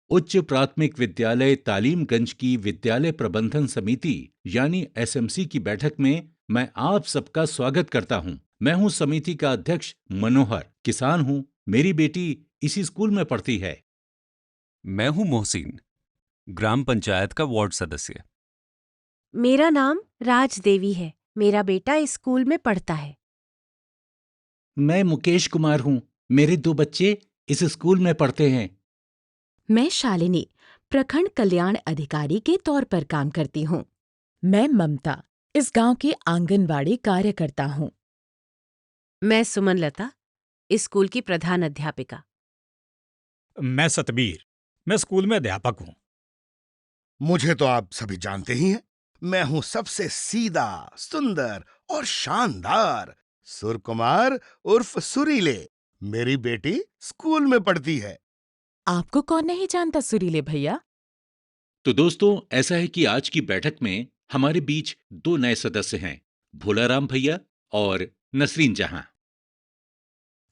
उच्च प्राथमिक विद्यालय तालीमगंज की विद्यालय प्रबंधन समिति यानी एसएमसी की बैठक में मैं आप सबका स्वागत करता हूं। मैं हूं समिति का अध्यक्ष मनोहर, किसान हूं। मेरी बेटी इसी स्कूल में पढ़ती है। मैं हूं मोहसिन, ग्राम पंचायत का वार्ड सदस्य। मेरा नाम राज देवी है। मेरा बेटा इस स्कूल में पढ़ता है। मैं मुकेश कुमार हूं। मेरे 2 बच्चे इस स्कूल में पढ़ते हैं। मैं शालिनी, प्रखंड कल्याण अधिकारी के तौर पर काम करती हूँ। मैं ममता, इस गांव की आंगनवाड़ी कार्यकर्ता हूँ। मैं सुमन लता, इस स्कूल की प्रधान अध्यापिका। मैं सतबीर, मैं स्कूल में अध्यापक हूँ। मुझे तो आप सभी जानते ही हैं। मैं हूं सबसे सीधा, सुंदर और शानदार सुरकुमार उर्फ सुरीले। मेरी बेटी स्कूल में पढ़ती है। आपको कौन नहीं जानता सुरीले भैया? तो दोस्तों, ऐसा है कि आज की बैठक में हमारे बीच 2 नए सदस्य हैं, भोलाराम भैया और नसरीन जहां।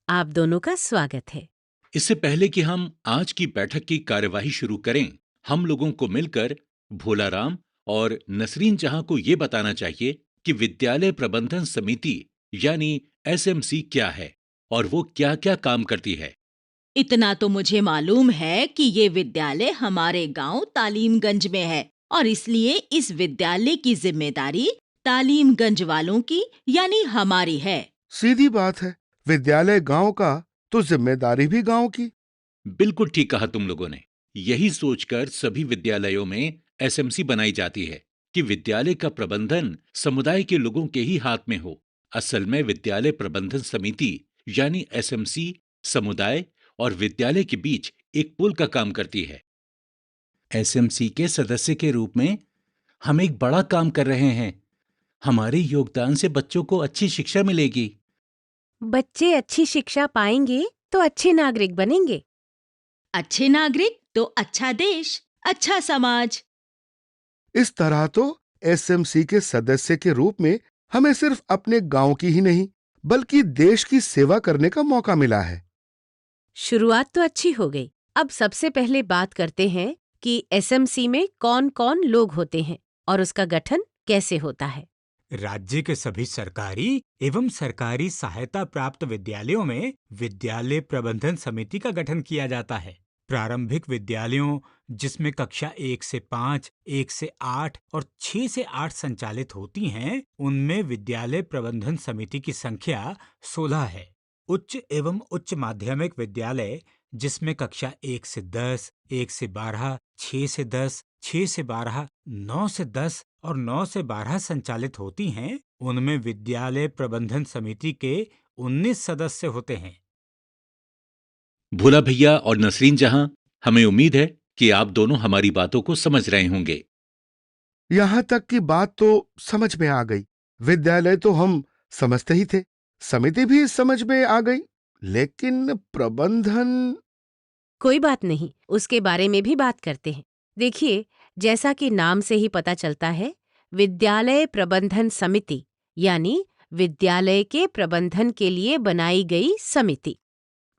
आप दोनों का स्वागत है। इससे पहले कि हम आज की बैठक की कार्यवाही शुरू करें, हम लोगों को मिलकर भोलाराम और नसरीन जहां को ये बताना चाहिए कि विद्यालय प्रबंधन समिति यानी एसएमसी क्या है और वो क्या-क्या काम करती है। इतना तो मुझे मालूम है कि ये विद्यालय हमारे गांव तालीमगंज में है और इसलिए इस विद्यालय की जिम्मेदारी तालीमगंज वालों की यानी हमारी है। सीधी बात है, विद्यालय गांव का तो जिम्मेदारी भी गांव की। बिल्कुल ठीक कहा तुम लोगों ने। यही सोचकर सभी विद्यालयों में एसएमसी बनाई जाती है कि विद्यालय का प्रबंधन समुदाय के लोगों के ही हाथ में हो। असल में विद्यालय प्रबंधन समिति यानी एसएमसी समुदाय और विद्यालय के बीच एक पुल का काम करती है। एसएमसी के सदस्य के रूप में हम एक बड़ा काम कर रहे हैं। हमारे योगदान से बच्चों को अच्छी शिक्षा मिलेगी। बच्चे अच्छी शिक्षा पाएंगे तो अच्छे नागरिक बनेंगे। अच्छे नागरिक तो अच्छा देश, अच्छा समाज। इस तरह तो एसएमसी के सदस्य के रूप में हमें सिर्फ अपने गांव की ही नहीं बल्कि देश की सेवा करने का मौका मिला है। शुरुआत तो अच्छी हो गई। अब सबसे पहले बात करते हैं कि एसएमसी में कौन-कौन लोग होते हैं और उसका गठन कैसे होता है। राज्य के सभी सरकारी एवं सरकारी सहायता प्राप्त विद्यालयों में विद्यालय प्रबंधन समिति का गठन किया जाता है। प्रारंभिक विद्यालयों जिसमें कक्षा 1 से 5, 1 से 8 और 6 से 8 संचालित होती हैं, उनमें विद्यालय प्रबंधन समिति की संख्या 16 है। उच्च एवं उच्च माध्यमिक विद्यालय जिसमें कक्षा 1 से 10, 1 से 12, 6 से 10, 6 से 12, 9 से 10 और 9 से 12 संचालित होती हैं, उनमें विद्यालय प्रबंधन समिति के 19 सदस्य होते हैं। भोला भैया और नसरीन जहां, हमें उम्मीद है कि आप दोनों हमारी बातों को समझ रहे होंगे। यहां तक की बात तो समझ में आ गई। विद्यालय तो हम समझते ही थे, समिति भी समझ में आ गई, लेकिन प्रबंधन। कोई बात नहीं, उसके बारे में भी बात करते हैं। देखिए, जैसा कि नाम से ही पता चलता है, विद्यालय प्रबंधन समिति यानी विद्यालय के प्रबंधन के लिए बनाई गई समिति।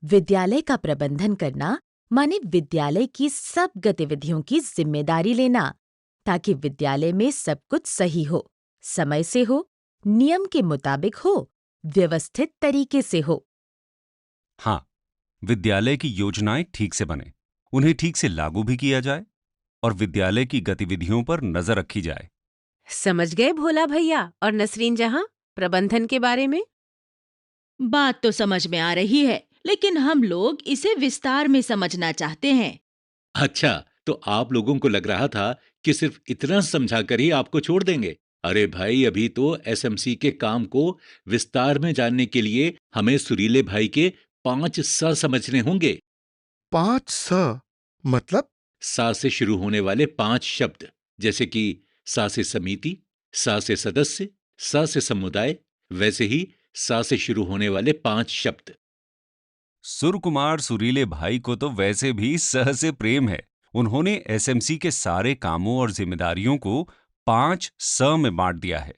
विद्यालय का प्रबंधन करना माने विद्यालय की सब गतिविधियों की जिम्मेदारी लेना, ताकि विद्यालय में सब कुछ सही हो, समय से हो, नियम के मुताबिक हो, व्यवस्थित तरीके से हो। हाँ, विद्यालय की योजनाएं ठीक से बने, उन्हें ठीक से लागू भी किया जाए और विद्यालय की गतिविधियों पर नजर रखी जाए। समझ गए भोला भैया और नसरीन जहां प्रबंधन के बारे में? बात तो समझ में आ रही है, लेकिन हम लोग इसे विस्तार में समझना चाहते हैं। अच्छा, तो आप लोगों को लग रहा था कि सिर्फ इतना समझाकर ही आपको छोड़ देंगे। अरे भाई, अभी तो एसएमसी के काम को विस्तार में जानने के लिए हमें सुरीले भाई के 5 स समझने होंगे। 5 स मतलब? सा से शुरू होने वाले 5 शब्द, जैसे कि सा से समिति, सा से सदस्य, सा से समुदाय, वैसे ही सा से शुरू होने वाले 5 शब्द। सुरकुमार सुरीले भाई को तो वैसे भी सह से प्रेम है। उन्होंने एसएमसी के सारे कामों और जिम्मेदारियों को 5 स में बांट दिया है।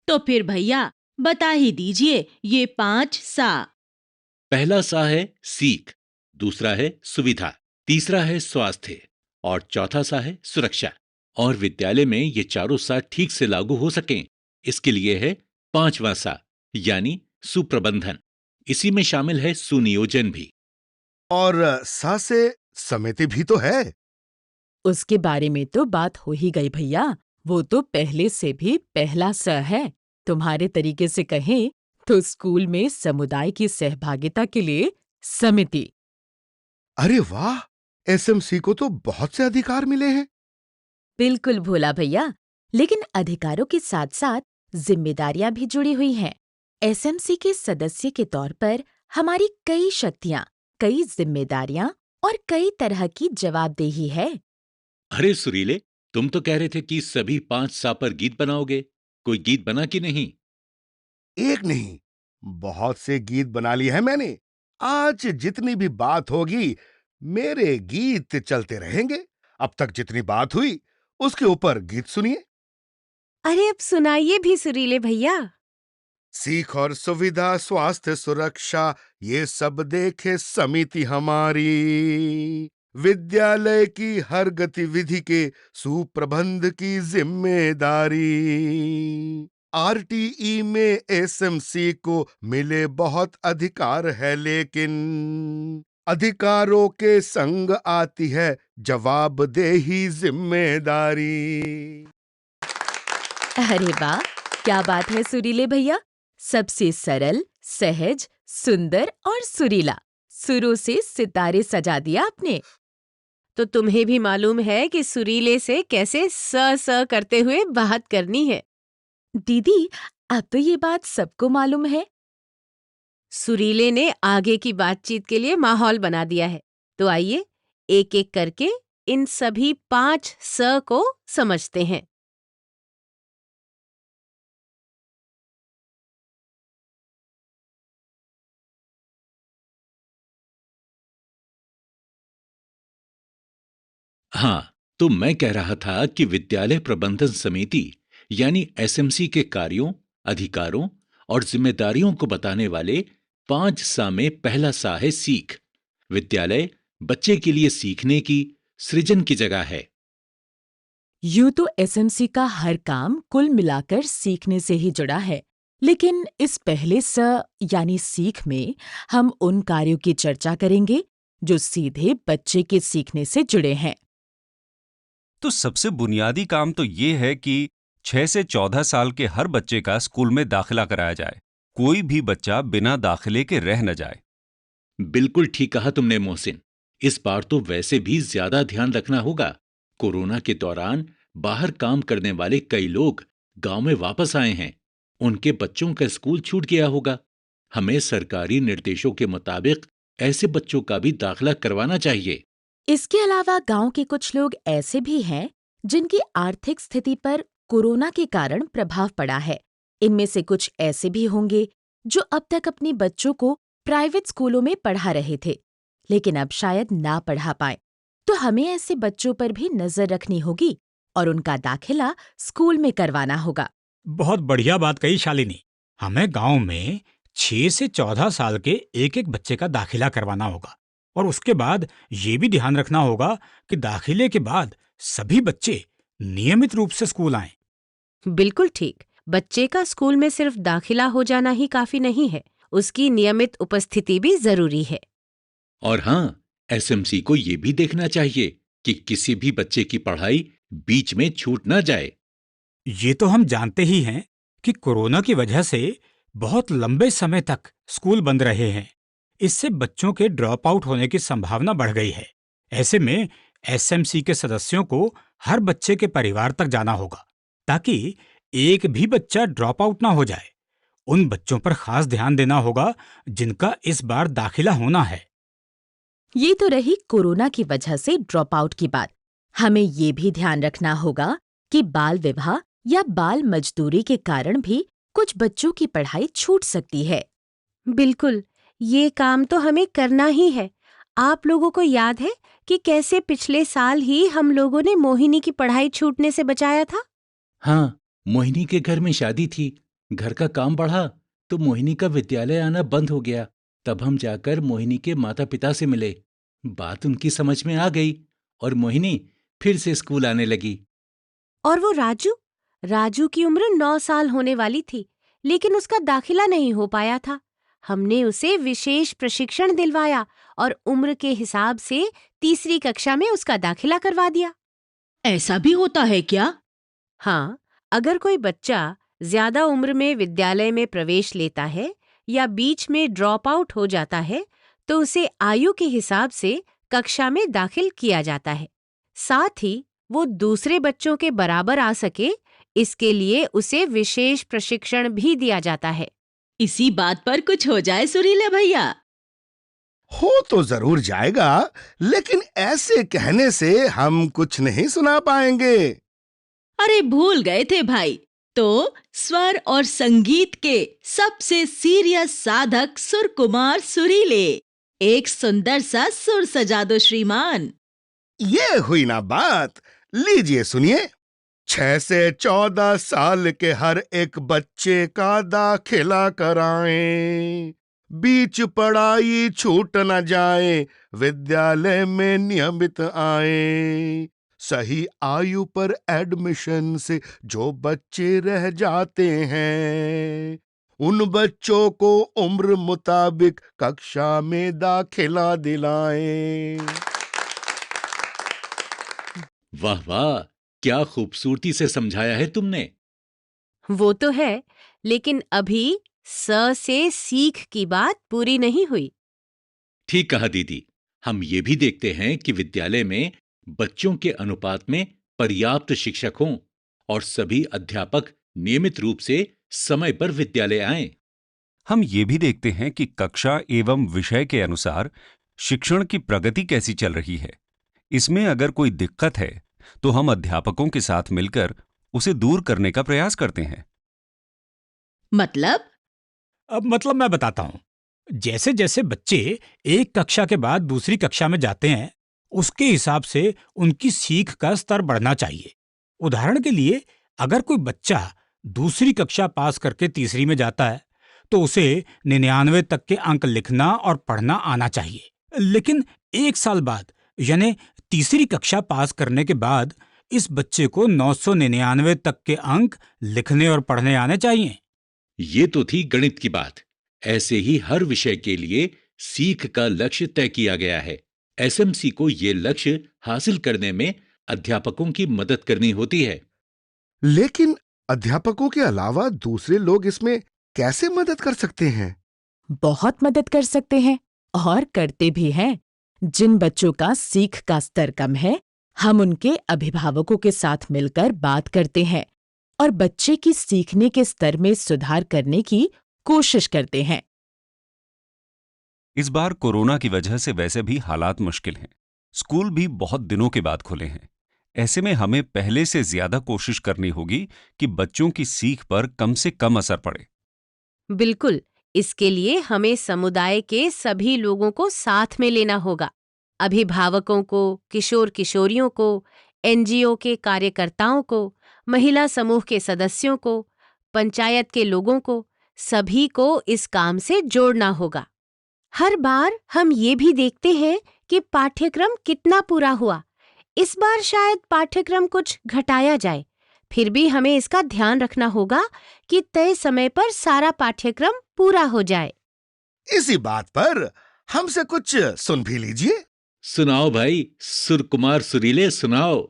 तो फिर भैया बता ही दीजिए ये 5 सा। पहला सा है सीख, दूसरा है सुविधा, तीसरा है स्वास्थ्य और चौथा सा है सुरक्षा। और विद्यालय में ये चारों सा ठीक से लागू हो सकें, इसके लिए है पांचवा सा, यानी सुप्रबंधन। इसी में शामिल है सुनियोजन भी। और सा से समिति भी तो है। उसके बारे में तो बात हो ही गई भैया, वो तो पहले से भी पहला स है। तुम्हारे तरीके से कहें तो स्कूल में समुदाय की सहभागिता के लिए समिति। अरे वाह, एसएमसी को तो बहुत से अधिकार मिले हैं। बिल्कुल भोला भैया, लेकिन अधिकारों के साथ साथ जिम्मेदारियां भी जुड़ी हुई हैं। एसएमसी के सदस्य के तौर पर हमारी कई शक्तियां, कई जिम्मेदारियां और कई तरह की जवाबदेही है। अरे सुरीले, तुम तो कह रहे थे कि सभी पांच सा पर गीत बनाओगे। कोई गीत बना कि नहीं? एक नहीं, बहुत से गीत बना लिए हैं मैंने। आज जितनी भी बात होगी, मेरे गीत चलते रहेंगे। अब तक जितनी बात हुई, उसके ऊपर गीत सुनिए। अरे अब सुनाइए भी सुरीले भैया। सीख और सुविधा, स्वास्थ्य सुरक्षा, ये सब देखे समिति हमारी। विद्यालय की हर गतिविधि के सुप्रबंध की जिम्मेदारी। आरटीई में एसएमसी को मिले बहुत अधिकार है, लेकिन अधिकारों के संग आती है जवाबदेही, जिम्मेदारी। अरे वाह, क्या बात है सुरीले भैया। सबसे सरल, सहज, सुंदर और सुरीला, सुरों से सितारे सजा दिया आपने। तो तुम्हें भी मालूम है कि सुरीले से कैसे स करते हुए बात करनी है। दीदी, अब तो ये बात सबको मालूम है। सुरीले ने आगे की बातचीत के लिए माहौल बना दिया है। तो आइए एक एक करके इन सभी 5 स को समझते हैं। हाँ, तो मैं कह रहा था कि विद्यालय प्रबंधन समिति यानी एसएमसी के कार्यों, अधिकारों और जिम्मेदारियों को बताने वाले 5 सा में पहला सा है सीख। विद्यालय बच्चे के लिए सीखने की, सृजन की जगह है। यूं तो एसएमसी का हर काम कुल मिलाकर सीखने से ही जुड़ा है, लेकिन इस पहले स यानी सीख में हम उन कार्यों की चर्चा करेंगे जो सीधे बच्चे के सीखने से जुड़े हैं। तो सबसे बुनियादी काम तो ये है कि 6 से 14 साल के हर बच्चे का स्कूल में दाखिला कराया जाए। कोई भी बच्चा बिना दाखिले के रह न जाए। बिल्कुल ठीक कहा तुमने मोहसिन। इस बार तो वैसे भी ज्यादा ध्यान रखना होगा। कोरोना के दौरान बाहर काम करने वाले कई लोग गांव में वापस आए हैं। उनके बच्चों का स्कूल छूट गया होगा। हमें सरकारी निर्देशों के मुताबिक ऐसे बच्चों का भी दाखिला करवाना चाहिए। इसके अलावा गांव के कुछ लोग ऐसे भी हैं जिनकी आर्थिक स्थिति पर कोरोना के कारण प्रभाव पड़ा है। इनमें से कुछ ऐसे भी होंगे जो अब तक अपने बच्चों को प्राइवेट स्कूलों में पढ़ा रहे थे, लेकिन अब शायद ना पढ़ा पाए। तो हमें ऐसे बच्चों पर भी नजर रखनी होगी और उनका दाखिला स्कूल में करवाना होगा। बहुत बढ़िया बात कही शालिनी। हमें गांव में 6 से 14 साल के एक एक बच्चे का दाखिला करवाना होगा और उसके बाद ये भी ध्यान रखना होगा कि दाखिले के बाद सभी बच्चे नियमित रूप से स्कूल आएं। बिल्कुल ठीक। बच्चे का स्कूल में सिर्फ दाखिला हो जाना ही काफी नहीं है, उसकी नियमित उपस्थिति भी जरूरी है। और हाँ, एसएमसी को ये भी देखना चाहिए कि किसी भी बच्चे की पढ़ाई बीच में छूट ना जाए। ये तो हम जानते ही हैं कि कोरोना की वजह से बहुत लंबे समय तक स्कूल बंद रहे हैं। इससे बच्चों के ड्रॉप आउट होने की संभावना बढ़ गई है। ऐसे में एसएमसी के सदस्यों को हर बच्चे के परिवार तक जाना होगा ताकि एक भी बच्चा ड्रॉप आउट ना हो जाए। उन बच्चों पर खास ध्यान देना होगा जिनका इस बार दाखिला होना है। ये तो रही कोरोना की वजह से ड्रॉप आउट की बात। हमें ये भी ध्यान रखना होगा कि बाल विवाह या बाल मजदूरी के कारण भी कुछ बच्चों की पढ़ाई छूट सकती है। बिल्कुल, ये काम तो हमें करना ही है। आप लोगों को याद है कि कैसे पिछले साल ही हम लोगों ने मोहिनी की पढ़ाई छूटने से बचाया था? हाँ, मोहिनी के घर में शादी थी। घर का काम बढ़ा तो मोहिनी का विद्यालय आना बंद हो गया। तब हम जाकर मोहिनी के माता पिता से मिले। बात उनकी समझ में आ गई और मोहिनी फिर से स्कूल आने लगी। और वो राजू? राजू की उम्र 9 साल होने वाली थी, लेकिन उसका दाखिला नहीं हो पाया था। हमने उसे विशेष प्रशिक्षण दिलवाया और उम्र के हिसाब से तीसरी कक्षा में उसका दाखिला करवा दिया। ऐसा भी होता है क्या? हाँ, अगर कोई बच्चा ज्यादा उम्र में विद्यालय में प्रवेश लेता है या बीच में ड्रॉप आउट हो जाता है, तो उसे आयु के हिसाब से कक्षा में दाखिल किया जाता है। साथ ही वो दूसरे बच्चों के बराबर आ सके, इसके लिए उसे विशेष प्रशिक्षण भी दिया जाता है। इसी बात पर कुछ हो जाए सुरीले भैया। हो तो जरूर जाएगा, लेकिन ऐसे कहने से हम कुछ नहीं सुना पाएंगे। अरे भूल गए थे भाई। तो स्वर और संगीत के सबसे सीरियस साधक सुरकुमार सुरीले, एक सुंदर सा सुर सजा दो श्रीमान। ये हुई ना बात। लीजिए सुनिए। 6 से 14 साल के हर एक बच्चे का दाखिला कराएं। बीच पढ़ाई छूट न जाए, विद्यालय में नियमित आए। सही आयु पर एडमिशन से जो बच्चे रह जाते हैं, उन बच्चों को उम्र मुताबिक कक्षा में दाखिला दिलाएं। वाह वाह, क्या खूबसूरती से समझाया है तुमने। वो तो है, लेकिन अभी स से सीख की बात पूरी नहीं हुई। ठीक कहा दीदी। हम ये भी देखते हैं कि विद्यालय में बच्चों के अनुपात में पर्याप्त शिक्षक हों और सभी अध्यापक नियमित रूप से समय पर विद्यालय आएं। हम ये भी देखते हैं कि कक्षा एवं विषय के अनुसार शिक्षण की प्रगति कैसी चल रही है। इसमें अगर कोई दिक्कत है तो हम अध्यापकों के साथ मिलकर उसे दूर करने का प्रयास करते हैं। मतलब? मतलब मैं बताता हूँ। जैसे जैसे बच्चे एक कक्षा के बाद दूसरी कक्षा में जाते हैं, उसके हिसाब से उनकी सीख का स्तर बढ़ना चाहिए। उदाहरण के लिए, अगर कोई बच्चा दूसरी कक्षा पास करके तीसरी में जाता है, तो उसे 99 तक के अंक लिखना और पढ़ना आना चाहिए। लेकिन 1 साल बाद, यानी तीसरी कक्षा पास करने के बाद, इस बच्चे को 999 तक के अंक लिखने और पढ़ने आने चाहिए। ये तो थी गणित की बात। ऐसे ही हर विषय के लिए सीख का लक्ष्य तय किया गया है। एसएमसी को ये लक्ष्य हासिल करने में अध्यापकों की मदद करनी होती है। लेकिन अध्यापकों के अलावा दूसरे लोग इसमें कैसे मदद कर सकते हैं? बहुत मदद कर सकते हैं और करते भी हैं। जिन बच्चों का सीख का स्तर कम है, हम उनके अभिभावकों के साथ मिलकर बात करते हैं और बच्चे की सीखने के स्तर में सुधार करने की कोशिश करते हैं। इस बार कोरोना की वजह से वैसे भी हालात मुश्किल हैं। स्कूल भी बहुत दिनों के बाद खुले हैं। ऐसे में हमें पहले से ज्यादा कोशिश करनी होगी कि बच्चों की सीख पर कम से कम असर पड़े। बिल्कुल, इसके लिए हमें समुदाय के सभी लोगों को साथ में लेना होगा। अभिभावकों को, किशोर किशोरियों को, एनजीओ के कार्यकर्ताओं को, महिला समूह के सदस्यों को, पंचायत के लोगों को, सभी को इस काम से जोड़ना होगा। हर बार हम ये भी देखते हैं कि पाठ्यक्रम कितना पूरा हुआ। इस बार शायद पाठ्यक्रम कुछ घटाया जाए। फिर भी हमें इसका ध्यान रखना होगा कि तय समय पर सारा पाठ्यक्रम पूरा हो जाए। इसी बात पर हमसे कुछ सुन भी लीजिए। सुनाओ भाई, सुरकुमार सुरीले, सुनाओ।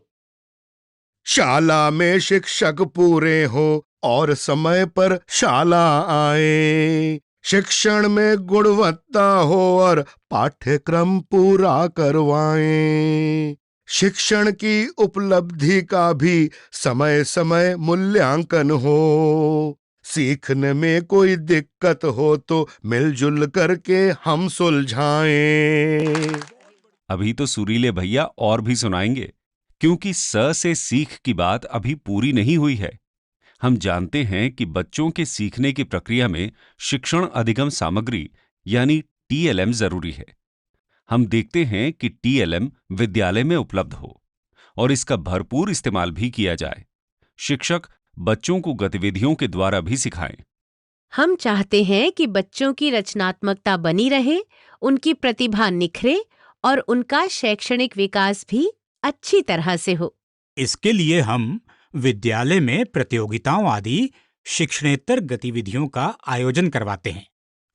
शाला में शिक्षक पूरे हो और समय पर शाला आए। शिक्षण में गुणवत्ता हो और पाठ्यक्रम पूरा करवाएं। शिक्षण की उपलब्धि का भी समय समय मूल्यांकन हो। सीखने में कोई दिक्कत हो तो मिलजुल करके हम सुलझाएं। अभी तो सुरीले भैया और भी सुनाएंगे, क्योंकि स से सीख की बात अभी पूरी नहीं हुई है। हम जानते हैं कि बच्चों के सीखने की प्रक्रिया में शिक्षण अधिगम सामग्री यानी टीएलएम जरूरी है। हम देखते हैं कि टीएलएम विद्यालय में उपलब्ध हो और इसका भरपूर इस्तेमाल भी किया जाए। शिक्षक बच्चों को गतिविधियों के द्वारा भी सिखाएं। हम चाहते हैं कि बच्चों की रचनात्मकता बनी रहे, उनकी प्रतिभा निखरे और उनका शैक्षणिक विकास भी अच्छी तरह से हो। इसके लिए हम विद्यालय में प्रतियोगिताओं आदि शिक्षणेतर गतिविधियों का आयोजन करवाते हैं।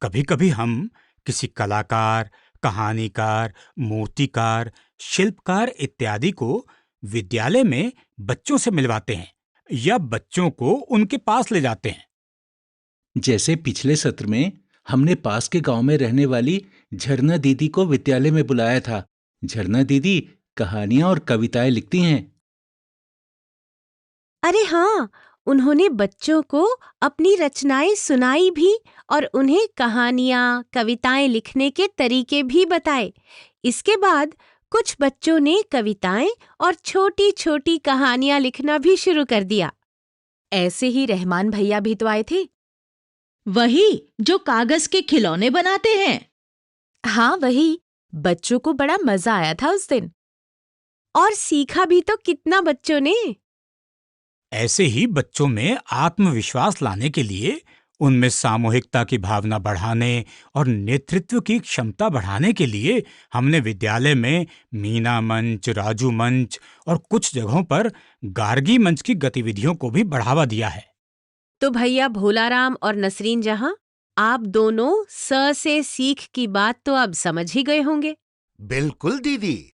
कभी-कभी हम किसी कलाकार, कहानीकार, मूर्तिकार, शिल्पकार इत्यादि को विद्यालय में बच्चों से मिलवाते हैं या बच्चों को उनके पास ले जाते हैं। जैसे पिछले सत्र में हमने पास के गांव में रहने वाली झरना दीदी को विद्यालय में बुलाया था। झरना दीदी कहानियां और कविताएं लिखती हैं। अरे हाँ, उन्होंने बच्चों को अपनी रचनाएं सुनाई भी और उन्हें कहानियां, कविताएं लिखने के तरीके भी बताए। इसके बाद कुछ बच्चों ने कविताएं और छोटी-छोटी कहानियां लिखना भी शुरू कर दिया। ऐसे ही रहमान भैया भी तो आए थे। वही जो कागज के खिलौने बनाते हैं। हाँ, वही। बच्चों को बड़ा मजा आया था उस दिन। और सीखा भी तो कितना बच्चों ने। ऐसे ही बच्चों में आत्मविश्वास लाने के लिए, उनमें सामूहिकता की भावना बढ़ाने और नेतृत्व की क्षमता बढ़ाने के लिए हमने विद्यालय में मीना मंच, राजू मंच और कुछ जगहों पर गार्गी मंच की गतिविधियों को भी बढ़ावा दिया है। तो भैया भोलाराम और नसरीन जहां, आप दोनों स से सीख की बात तो अब समझ ही गए होंगे। बिल्कुल दीदी।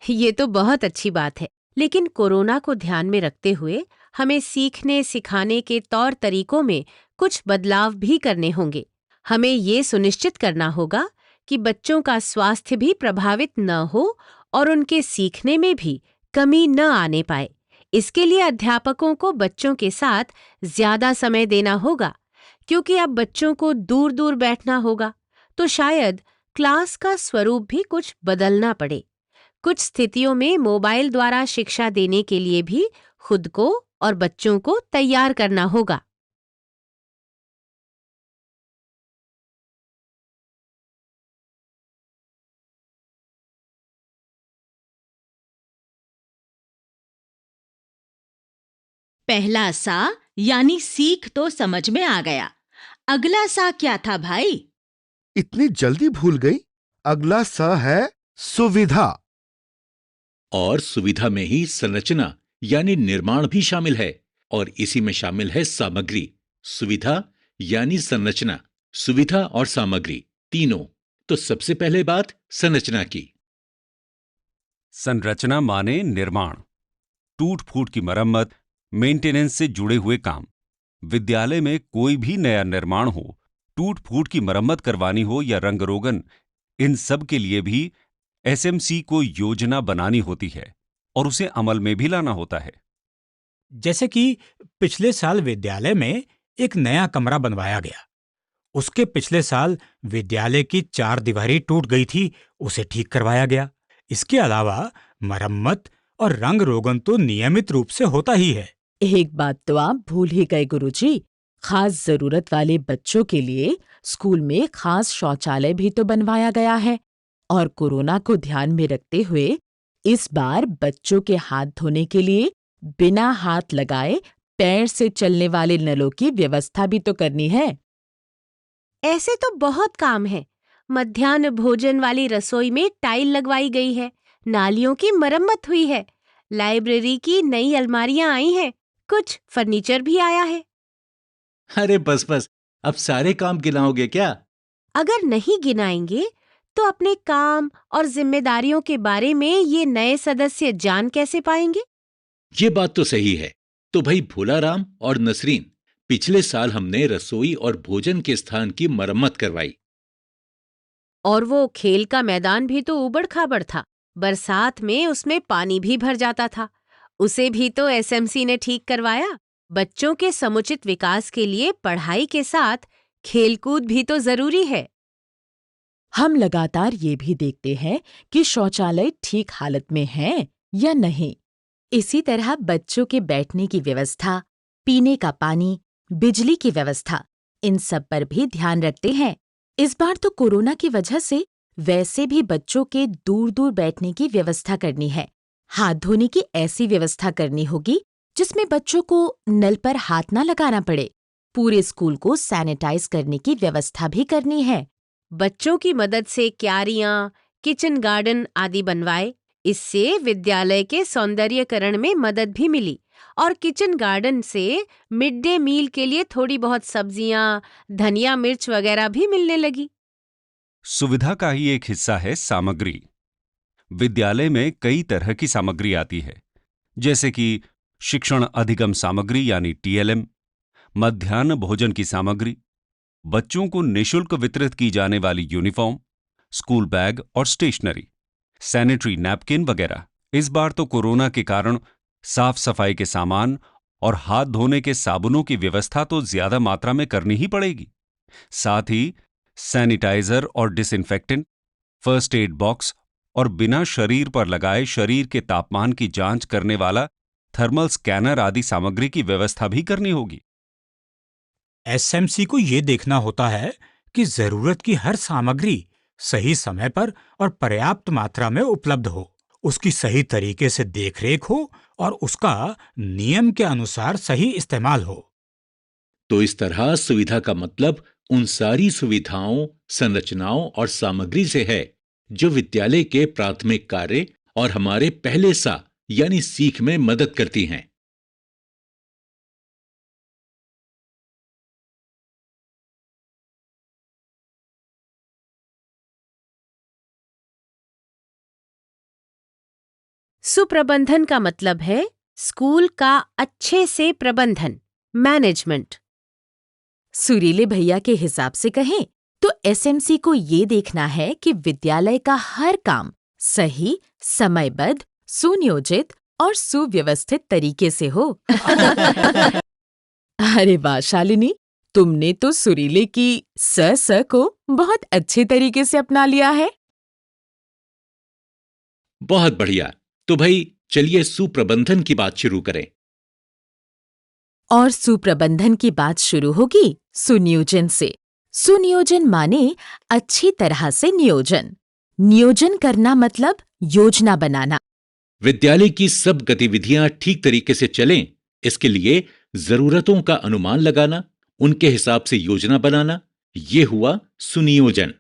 ये तो बहुत अच्छी बात है, लेकिन कोरोना को ध्यान में रखते हुए हमें सीखने सिखाने के तौर तरीकों में कुछ बदलाव भी करने होंगे। हमें ये सुनिश्चित करना होगा कि बच्चों का स्वास्थ्य भी प्रभावित न हो और उनके सीखने में भी कमी न आने पाए। इसके लिए अध्यापकों को बच्चों के साथ ज्यादा समय देना होगा, क्योंकि अब बच्चों को दूर दूर बैठना होगा, तो शायद क्लास का स्वरूप भी कुछ बदलना पड़े। कुछ स्थितियों में मोबाइल द्वारा शिक्षा देने के लिए भी खुद को और बच्चों को तैयार करना होगा। पहला सा यानी सीख तो समझ में आ गया। अगला सा क्या था भाई? इतनी जल्दी भूल गई? अगला स है सुविधा। और सुविधा में ही संरचना यानी निर्माण भी शामिल है, और इसी में शामिल है सामग्री। सुविधा यानी संरचना, सुविधा और सामग्री तीनों। तो सबसे पहले बात संरचना की। संरचना माने निर्माण, टूट फूट की मरम्मत, मेंटेनेंस से जुड़े हुए काम। विद्यालय में कोई भी नया निर्माण हो, टूट फूट की मरम्मत करवानी हो या रंग रोगन, इन सब के लिए भी एसएमसी को योजना बनानी होती है और उसे अमल में भी लाना होता है। जैसे कि पिछले साल विद्यालय में एक नया कमरा बनवाया गया। उसके पिछले साल विद्यालय की 4 दीवारी टूट गई थी, उसे ठीक करवाया गया। इसके अलावा मरम्मत और रंग रोगन तो नियमित रूप से होता ही है। एक बात तो आप भूल ही गए गुरुजी, खास जरूरत वाले बच्चों के लिए स्कूल में खास शौचालय भी तो बनवाया गया है। और कोरोना को ध्यान में रखते हुए इस बार बच्चों के हाथ धोने के लिए बिना हाथ लगाए पैर से चलने वाले नलों की व्यवस्था भी तो करनी है। ऐसे तो बहुत काम है। मध्याह्न भोजन वाली रसोई में टाइल लगवाई गई है, नालियों की मरम्मत हुई है, लाइब्रेरी की नई अलमारियां आई हैं, कुछ फर्नीचर भी आया है। अरे बस बस, अब सारे काम गिनाओगे क्या? अगर नहीं गिनाएंगे तो अपने काम और जिम्मेदारियों के बारे में ये नए सदस्य जान कैसे पाएंगे? ये बात तो सही है। तो भाई भोलाराम और नसरीन, पिछले साल हमने रसोई और भोजन के स्थान की मरम्मत करवाई। और वो खेल का मैदान भी तो उबड़ खाबड़ था, बरसात में उसमें पानी भी भर जाता था, उसे भी तो एसएमसी ने ठीक करवाया। बच्चों के समुचित विकास के लिए पढ़ाई के साथ खेलकूद भी तो जरूरी है। हम लगातार ये भी देखते हैं कि शौचालय ठीक हालत में है या नहीं। इसी तरह बच्चों के बैठने की व्यवस्था, पीने का पानी, बिजली की व्यवस्था, इन सब पर भी ध्यान रखते हैं। इस बार तो कोरोना की वजह से वैसे भी बच्चों के दूर दूर बैठने की व्यवस्था करनी है। हाथ धोने की ऐसी व्यवस्था करनी होगी जिसमें बच्चों को नल पर हाथ न लगाना पड़े। पूरे स्कूल को सैनिटाइज करने की व्यवस्था भी करनी है। बच्चों की मदद से क्यारियां, किचन गार्डन आदि बनवाए। इससे विद्यालय के सौंदर्यकरण में मदद भी मिली और किचन गार्डन से मिड डे मील के लिए थोड़ी बहुत सब्जियां, धनिया मिर्च वगैरह भी मिलने लगी। सुविधा का ही एक हिस्सा है सामग्री। विद्यालय में कई तरह की सामग्री आती है, जैसे कि शिक्षण अधिगम सामग्री यानी टीएलएम, मध्याह्न भोजन की सामग्री, बच्चों को निःशुल्क वितरित की जाने वाली यूनिफॉर्म, स्कूल बैग और स्टेशनरी, सैनिटरी नैपकिन वगैरह। इस बार तो कोरोना के कारण साफ सफाई के सामान और हाथ धोने के साबुनों की व्यवस्था तो ज्यादा मात्रा में करनी ही पड़ेगी। साथ ही सैनिटाइजर और डिसइंफेक्टेंट, फर्स्ट एड बॉक्स और बिना शरीर पर लगाए शरीर के तापमान की जांच करने वाला थर्मल स्कैनर आदि सामग्री की व्यवस्था भी करनी होगी। एसएमसी को ये देखना होता है कि जरूरत की हर सामग्री सही समय पर और पर्याप्त मात्रा में उपलब्ध हो, उसकी सही तरीके से देखरेख हो और उसका नियम के अनुसार सही इस्तेमाल हो। तो इस तरह सुविधा का मतलब उन सारी सुविधाओं, संरचनाओं और सामग्री से है जो विद्यालय के प्राथमिक कार्य और हमारे पहले सा यानी सीख में मदद करती हैं। सुप्रबंधन का मतलब है स्कूल का अच्छे से प्रबंधन, मैनेजमेंट। सुरीले भैया के हिसाब से कहें तो एसएमसी को ये देखना है कि विद्यालय का हर काम सही, समयबद्ध, सुनियोजित और सुव्यवस्थित तरीके से हो। अरे वाह शालिनी, तुमने तो सुरीले की स को बहुत अच्छे तरीके से अपना लिया है। बहुत बढ़िया। तो भाई चलिए सुप्रबंधन की बात शुरू करें। और सुप्रबंधन की बात शुरू होगी सुनियोजन से। सुनियोजन माने अच्छी तरह से नियोजन। नियोजन करना मतलब योजना बनाना। विद्यालय की सब गतिविधियां ठीक तरीके से चलें, इसके लिए जरूरतों का अनुमान लगाना, उनके हिसाब से योजना बनाना, ये हुआ सुनियोजन।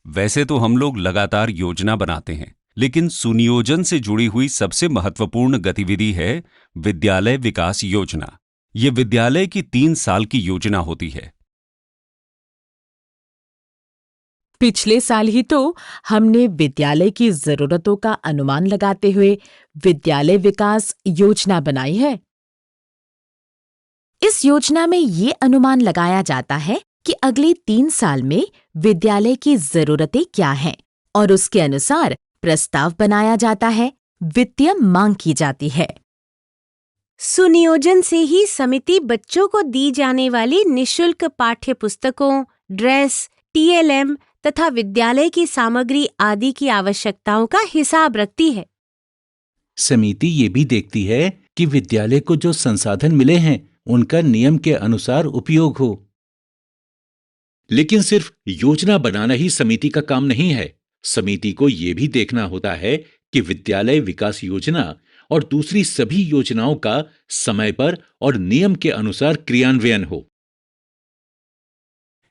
वैसे तो हम लोग लगातार योजना बनाते हैं, लेकिन सुनियोजन से जुड़ी हुई सबसे महत्वपूर्ण गतिविधि है विद्यालय विकास योजना। ये विद्यालय की 3 साल की योजना होती है। पिछले साल ही तो हमने विद्यालय की जरूरतों का अनुमान लगाते हुए विद्यालय विकास योजना बनाई है। इस योजना में ये अनुमान लगाया जाता है कि अगले 3 साल में विद्यालय की जरूरतें क्या हैं और उसके अनुसार प्रस्ताव बनाया जाता है, वित्तीय मांग की जाती है। सुनियोजन से ही समिति बच्चों को दी जाने वाली निःशुल्क पाठ्य पुस्तकों, ड्रेस, टीएलएम तथा विद्यालय की सामग्री आदि की आवश्यकताओं का हिसाब रखती है। समिति ये भी देखती है कि विद्यालय को जो संसाधन मिले हैं उनका नियम के अनुसार उपयोग हो। लेकिन सिर्फ योजना बनाना ही समिति का काम नहीं है। समिति को यह भी देखना होता है कि विद्यालय विकास योजना और दूसरी सभी योजनाओं का समय पर और नियम के अनुसार क्रियान्वयन हो।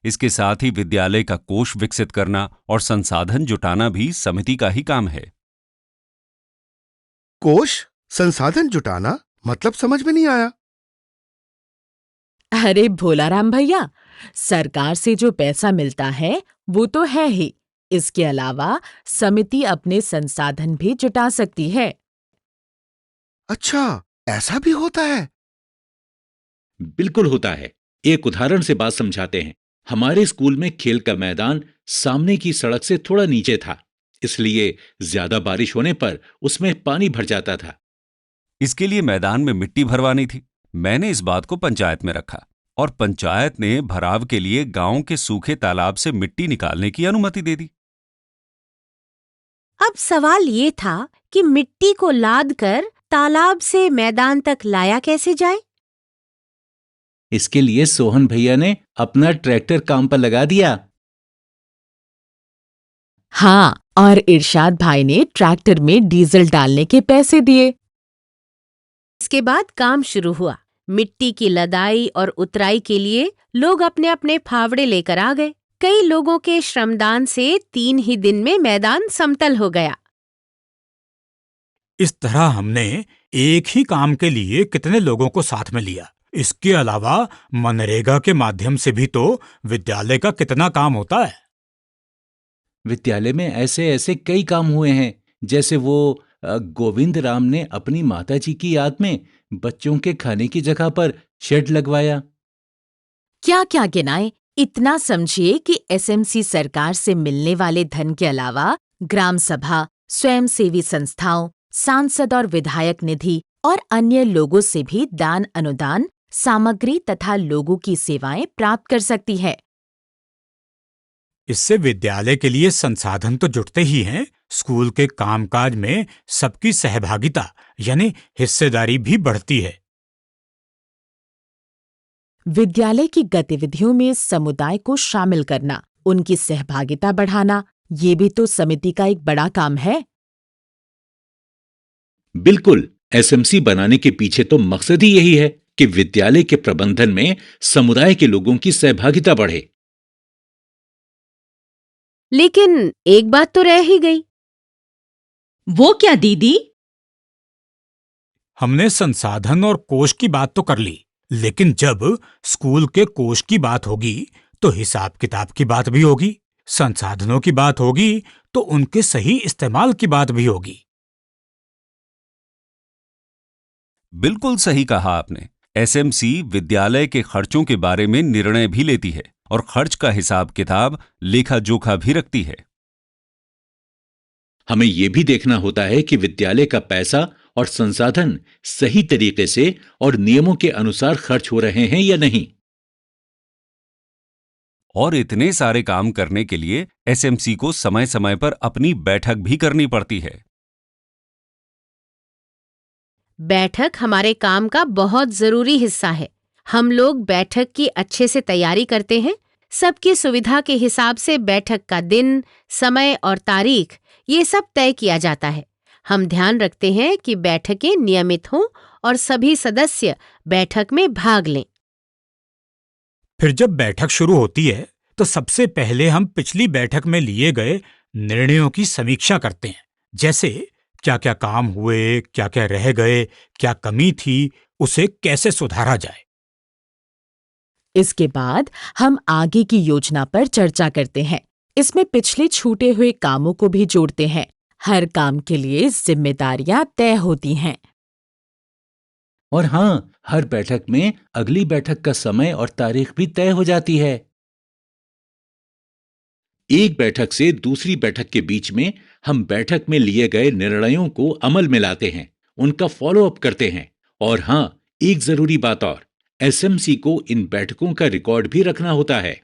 इसके साथ ही विद्यालय का कोष विकसित करना और संसाधन जुटाना भी समिति का ही काम है। कोष संसाधन जुटाना मतलब समझ में नहीं आया। अरे भोलाराम भैया, सरकार से जो पैसा मिलता है वो तो है ही, इसके अलावा समिति अपने संसाधन भी जुटा सकती है। अच्छा, ऐसा भी होता है? बिल्कुल होता है। एक उदाहरण से बात समझाते हैं। हमारे स्कूल में खेल का मैदान सामने की सड़क से थोड़ा नीचे था, इसलिए ज्यादा बारिश होने पर उसमें पानी भर जाता था। इसके लिए मैदान में मिट्टी भरवानी थी। मैंने इस बात को पंचायत में रखा और पंचायत ने भराव के लिए गांव के सूखे तालाब से मिट्टी निकालने की अनुमति दे दी। अब सवाल ये था कि मिट्टी को लाद कर तालाब से मैदान तक लाया कैसे जाए? इसके लिए सोहन भैया ने अपना ट्रैक्टर काम पर लगा दिया। हाँ, और इरशाद भाई ने ट्रैक्टर में डीजल डालने के पैसे दिए। इसके बाद काम शुरू हुआ। मिट्टी की लदाई और उतराई के लिए लोग अपने अपने फावड़े लेकर आ गए। कई लोगों के श्रमदान से 3 ही दिन में मैदान समतल हो गया। इस तरह हमने एक ही काम के लिए कितने लोगों को साथ में लिया। इसके अलावा मनरेगा के माध्यम से भी तो विद्यालय का कितना काम होता है। विद्यालय में ऐसे ऐसे कई काम हुए हैं, जैसे वो गोविंद राम ने अपनी माताजी की याद में बच्चों के खाने की जगह पर शेड लगवाया। क्या क्या गिनाए। इतना समझिए कि एसएमसी सरकार से मिलने वाले धन के अलावा ग्राम सभा, स्वयंसेवी संस्थाओं, सांसद और विधायक निधि और अन्य लोगों से भी दान अनुदान, सामग्री तथा लोगों की सेवाएं प्राप्त कर सकती है। इससे विद्यालय के लिए संसाधन तो जुटते ही हैं, स्कूल के कामकाज में सबकी सहभागिता यानी हिस्सेदारी भी बढ़ती है। विद्यालय की गतिविधियों में समुदाय को शामिल करना, उनकी सहभागिता बढ़ाना, ये भी तो समिति का एक बड़ा काम है। बिल्कुल, एसएमसी बनाने के पीछे तो मकसद ही यही है कि विद्यालय के प्रबंधन में समुदाय के लोगों की सहभागिता बढ़े। लेकिन एक बात तो रह ही गई। वो क्या दीदी? हमने संसाधन और कोष की बात तो कर ली, लेकिन जब स्कूल के कोष की बात होगी तो हिसाब किताब की बात भी होगी, संसाधनों की बात होगी तो उनके सही इस्तेमाल की बात भी होगी। बिल्कुल सही कहा आपने। एसएमसी विद्यालय के खर्चों के बारे में निर्णय भी लेती है और खर्च का हिसाब किताब, लेखा जोखा भी रखती है। हमें यह भी देखना होता है कि विद्यालय का पैसा और संसाधन सही तरीके से और नियमों के अनुसार खर्च हो रहे हैं या नहीं। और इतने सारे काम करने के लिए एसएमसी को समय समय पर अपनी बैठक भी करनी पड़ती है। बैठक हमारे काम का बहुत जरूरी हिस्सा है। हम लोग बैठक की अच्छे से तैयारी करते हैं। सबकी सुविधा के हिसाब से बैठक का दिन, समय और तारीख ये सब तय किया जाता है। हम ध्यान रखते हैं कि बैठकें नियमित हों और सभी सदस्य बैठक में भाग लें। फिर जब बैठक शुरू होती है तो सबसे पहले हम पिछली बैठक में लिए गए निर्णयों की समीक्षा करते हैं, जैसे क्या क्या काम हुए, क्या क्या रह गए, क्या कमी थी, उसे कैसे सुधारा जाए। इसके बाद हम आगे की योजना पर चर्चा करते हैं। इसमें पिछले छूटे हुए कामों को भी जोड़ते हैं। हर काम के लिए जिम्मेदारियां तय होती हैं। और हाँ, हर बैठक में अगली बैठक का समय और तारीख भी तय हो जाती है। एक बैठक से दूसरी बैठक के बीच में हम बैठक में लिए गए निर्णयों को अमल में लाते हैं, उनका फॉलो अप करते हैं। और हाँ, एक जरूरी बात और, एसएमसी को इन बैठकों का रिकॉर्ड भी रखना होता है।